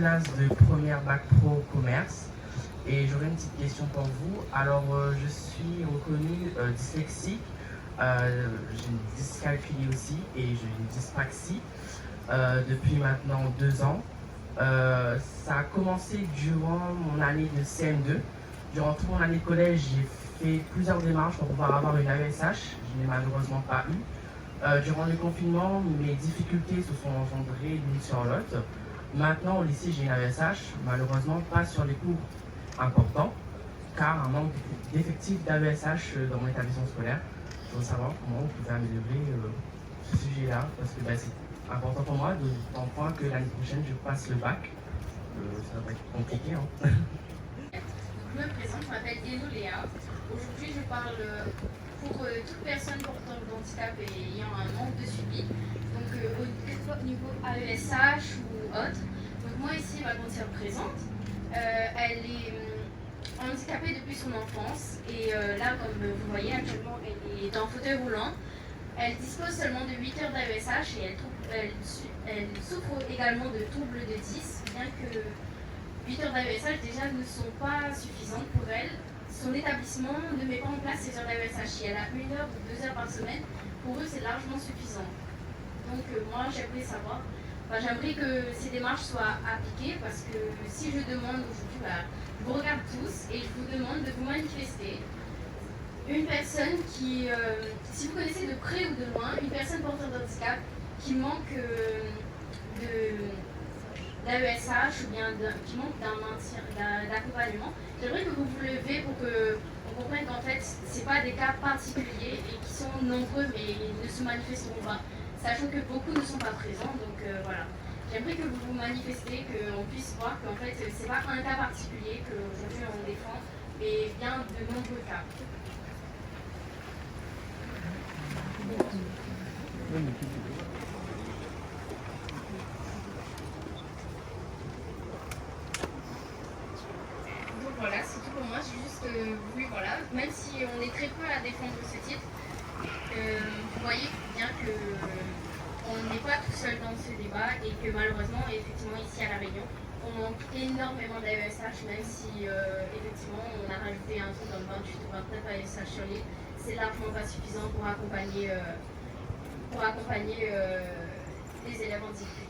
classe de première bac pro commerce et j'aurais une petite question pour vous. Alors, je suis reconnu dyslexique, j'ai une dyscalculie aussi et j'ai une dyspraxie depuis maintenant 2 ans. Ça a commencé durant mon année de CM2. Durant toute mon année de collège, j'ai fait plusieurs démarches pour pouvoir avoir une AESH. Je n'ai malheureusement pas eu. Durant le confinement, mes difficultés se sont engendrées l'une sur l'autre. Maintenant, au lycée, j'ai une AESH, malheureusement pas sur les cours importants, car un manque d'effectifs d'AESH dans mon établissement scolaire. Je veux savoir comment vous pouvez améliorer ce sujet-là, parce que c'est important pour moi, d'autant point que l'année prochaine, je passe le bac. Ça va être compliqué. Hein. Je me présente, je m'appelle Eno Léa. Aujourd'hui, je parle pour toute personne portant d'handicap et ayant un manque de suivi, donc au niveau AESH ou autre. Donc moi ici, ma conseillère présente, elle est handicapée depuis son enfance et là, comme vous voyez actuellement, elle est en fauteuil roulant. Elle dispose seulement de 8 heures d'AESH et elle souffre également de troubles de 10, bien que 8 heures d'AESH déjà ne sont pas suffisantes pour elle. Son établissement ne met pas en place ces heures d'AESH. Si elle a 1 heure ou 2 heures par semaine, pour eux c'est largement suffisant. Donc moi j'aimerais savoir, j'aimerais que ces démarches soient appliquées parce que si je demande aujourd'hui, je vous regarde tous et je vous demande de vous manifester. Une personne qui, si vous connaissez de près ou de loin, une personne porteur d'handicap qui manque d'AESH ou bien qui manque d'accompagnement, j'aimerais que vous vous levez pour qu'on comprenne qu'en fait, ce n'est pas des cas particuliers et qui sont nombreux mais ne se manifesteront pas, sachant que beaucoup ne sont pas présents. Donc voilà. J'aimerais que vous vous manifestez, qu'on puisse voir qu'en fait, ce n'est pas un cas particulier qu'aujourd'hui on défend, mais bien de nombreux cas. Donc voilà, c'est tout pour moi. J'ai juste voulu, voilà, même si on est très peu à défendre ce titre, vous voyez bien que on n'est pas tout seul dans ce débat et que malheureusement, effectivement, ici à La Réunion, on manque énormément d'AESH, même si effectivement on a rajouté un truc dans le 28 ou 29 AESH sur l'île, c'est largement pas suffisant pour accompagner les élèves handicapés.